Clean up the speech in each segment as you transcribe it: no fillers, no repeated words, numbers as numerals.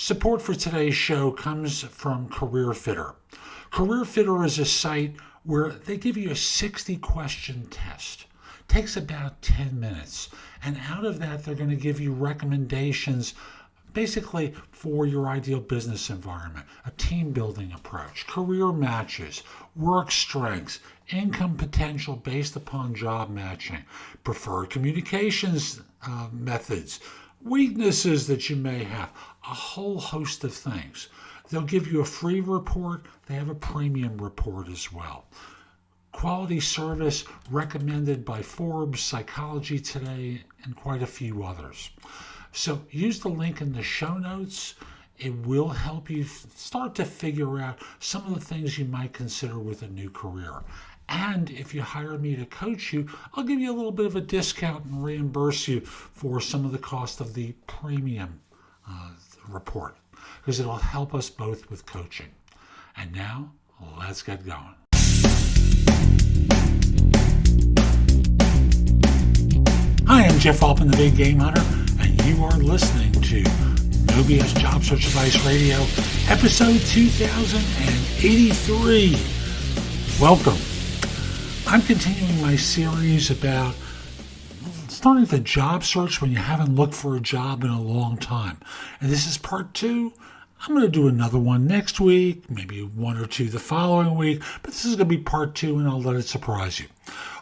Support for today's show comes from CareerFitter. CareerFitter is a site where they give you a 60-question test. Takes about 10 minutes. And out of that, they're going to give you recommendations basically for your ideal business environment, a team building approach, career matches, work strengths, income potential based upon job matching, preferred communications methods, weaknesses that you may have, a whole host of things. They'll give you a free report. They have a premium report as well. Quality service recommended by Forbes, Psychology Today, and quite a few others. So use the link in the show notes. It will help you start to figure out some of the things you might consider with a new career. And if you hire me to coach you, I'll give you a little bit of a discount and reimburse you for some of the cost of the premium report, because it'll help us both with coaching. And now, let's get going. Hi, I'm Jeff Altman, the Big Game Hunter, and you are listening to No BS Job Search Advice Radio, episode 2083. Welcome. I'm continuing my series about starting the job search when you haven't looked for a job in a long time. And this is part 2. I'm going to do another one next week, maybe one or two the following week, but this is going to be part 2, and I'll let it surprise you.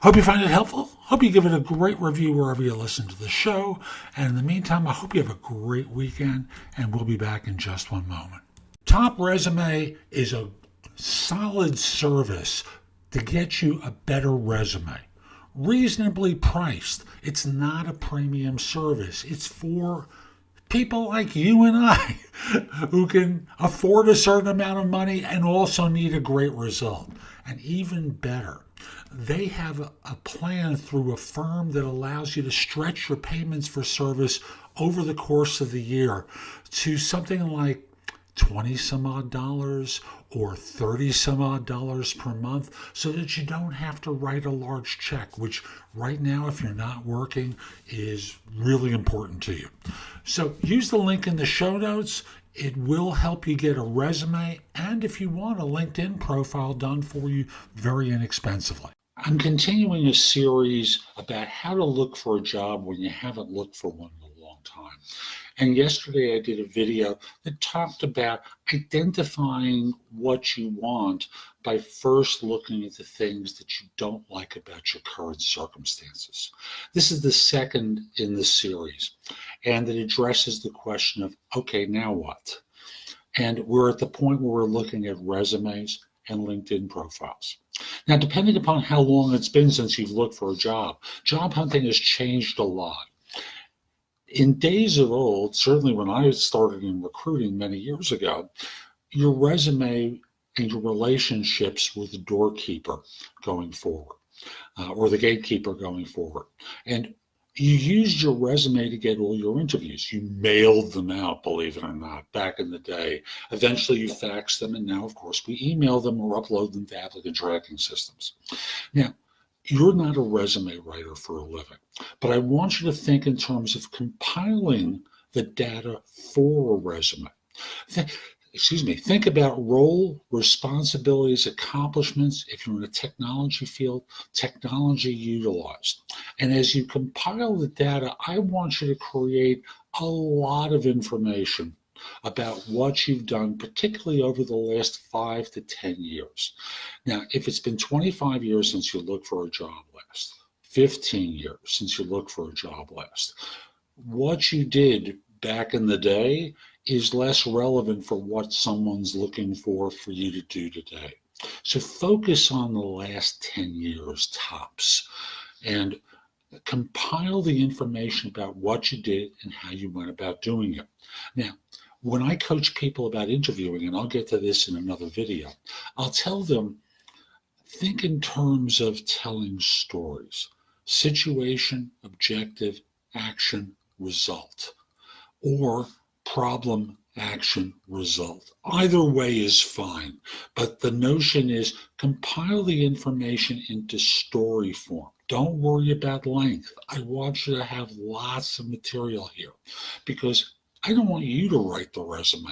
Hope you find it helpful. Hope you give it a great review wherever you listen to the show. And in the meantime, I hope you have a great weekend, and we'll be back in just one moment. Top Resume is a solid service to get you a better resume. Reasonably priced. It's not a premium service. It's for people like you and I who can afford a certain amount of money and also need a great result. And even better, they have a plan through a firm that allows you to stretch your payments for service over the course of the year to something like $20 some odd or $30 some odd per month, so that you don't have to write a large check, which right now, if you're not working, is really important to you. So use the link in the show notes. It will help you get a resume, and if you want, a LinkedIn profile done for you very inexpensively. I'm continuing a series about how to look for a job when you haven't looked for one in a long time. And yesterday I did a video that talked about identifying what you want by first looking at the things that you don't like about your current circumstances. This is the second in the series, and it addresses the question of, okay, now what? And we're at the point where we're looking at resumes and LinkedIn profiles. Now, depending upon how long it's been since you've looked for a job hunting has changed a lot. In days of old, certainly when I started in recruiting many years ago, your resume and your relationships with the doorkeeper going forward, or the gatekeeper going forward. And you used your resume to get all your interviews. You mailed them out, believe it or not, back in the day. Eventually you faxed them, and now, of course, we email them or upload them to applicant tracking systems. Now, you're not a resume writer for a living, but I want you to think in terms of compiling the data for a resume. Think about role, responsibilities, accomplishments. If you're in a technology field, technology utilized. And as you compile the data, I want you to create a lot of information about what you've done, particularly over the last 5 to 10 years. Now, if it's been 25 years since you looked for a job last, 15 years since you looked for a job last, what you did back in the day is less relevant for what someone's looking for you to do today. So focus on the last 10 years tops and compile the information about what you did and how you went about doing it. Now, when I coach people about interviewing, and I'll get to this in another video, I'll tell them, think in terms of telling stories. Situation, objective, action, result. Or problem, action, result. Either way is fine, but the notion is compile the information into story form. Don't worry about length. I want you to have lots of material here because I don't want you to write the resume.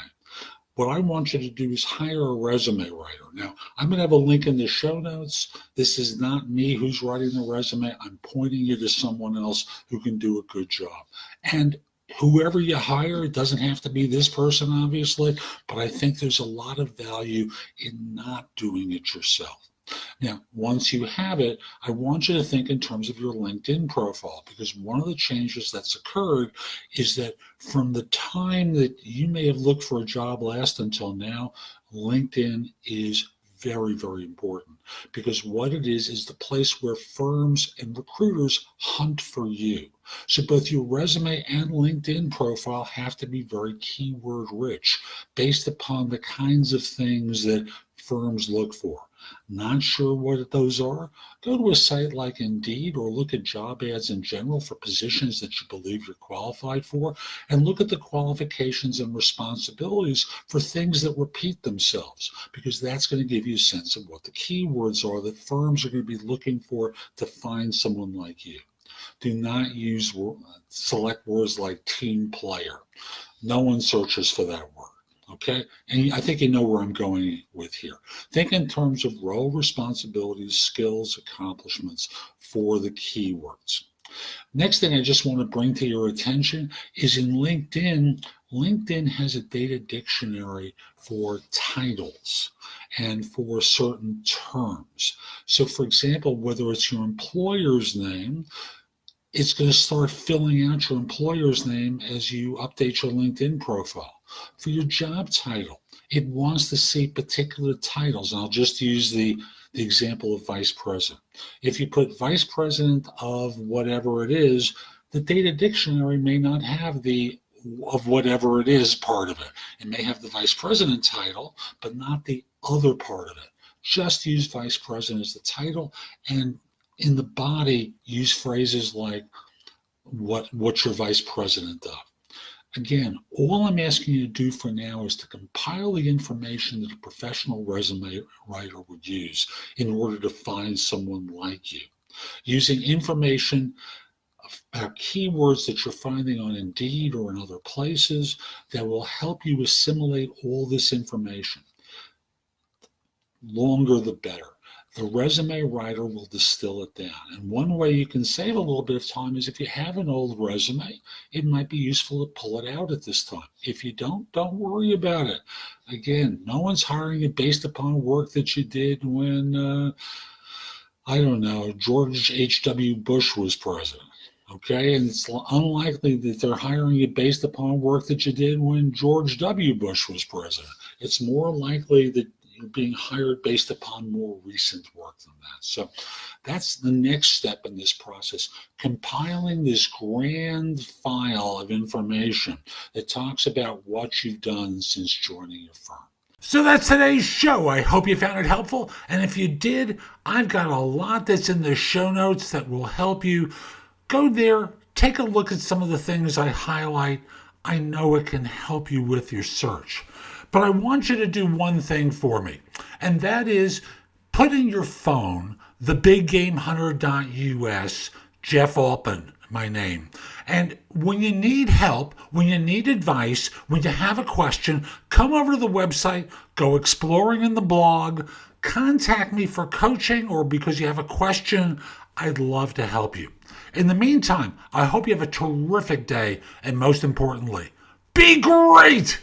What I want you to do is hire a resume writer. Now, I'm going to have a link in the show notes. This is not me who's writing the resume. I'm pointing you to someone else who can do a good job. And whoever you hire, it doesn't have to be this person, obviously, but I think there's a lot of value in not doing it yourself. Now, once you have it, I want you to think in terms of your LinkedIn profile, because one of the changes that's occurred is that from the time that you may have looked for a job last until now, LinkedIn is very, very important, because what it is the place where firms and recruiters hunt for you. So both your resume and LinkedIn profile have to be very keyword rich based upon the kinds of things that firms look for. Not sure what those are? Go to a site like Indeed or look at job ads in general for positions that you believe you're qualified for, and look at the qualifications and responsibilities for things that repeat themselves, because that's going to give you a sense of what the keywords are that firms are going to be looking for to find someone like you. Do not select words like team player. No one searches for that word. Okay, and I think you know where I'm going with here. Think in terms of role, responsibilities, skills, accomplishments for the keywords. Next thing I just want to bring to your attention is in LinkedIn. LinkedIn has a data dictionary for titles and for certain terms. So for example, whether it's your employer's name, it's going to start filling out your employer's name as you update your LinkedIn profile. For your job title, it wants to see particular titles. And I'll just use the example of vice president. If you put vice president of whatever it is, the data dictionary may not have the of whatever it is part of it. It may have the vice president title, but not the other part of it. Just use vice president as the title, and in the body, use phrases like what your vice president of. Again, all I'm asking you to do for now is to compile the information that a professional resume writer would use in order to find someone like you, using information about keywords that you're finding on Indeed or in other places that will help you assimilate all this information. Longer the better. The resume writer will distill it down. And one way you can save a little bit of time is if you have an old resume, it might be useful to pull it out at this time. If you don't worry about it. Again, no one's hiring you based upon work that you did when, I don't know, George H.W. Bush was president. Okay, and it's unlikely that they're hiring you based upon work that you did when George W. Bush was president. It's more likely that being hired based upon more recent work than that. So that's the next step in this process, compiling this grand file of information that talks about what you've done since joining your firm. So that's today's show. I hope you found it helpful. And if you did, I've got a lot that's in the show notes that will help you. Go there, take a look at some of the things I highlight. I know it can help you with your search. But I want you to do one thing for me, and that is put in your phone thebiggamehunter.us, Jeff Altman, my name. And when you need help, when you need advice, when you have a question, come over to the website, go exploring in the blog, contact me for coaching or because you have a question. I'd love to help you. In the meantime, I hope you have a terrific day, and most importantly, be great!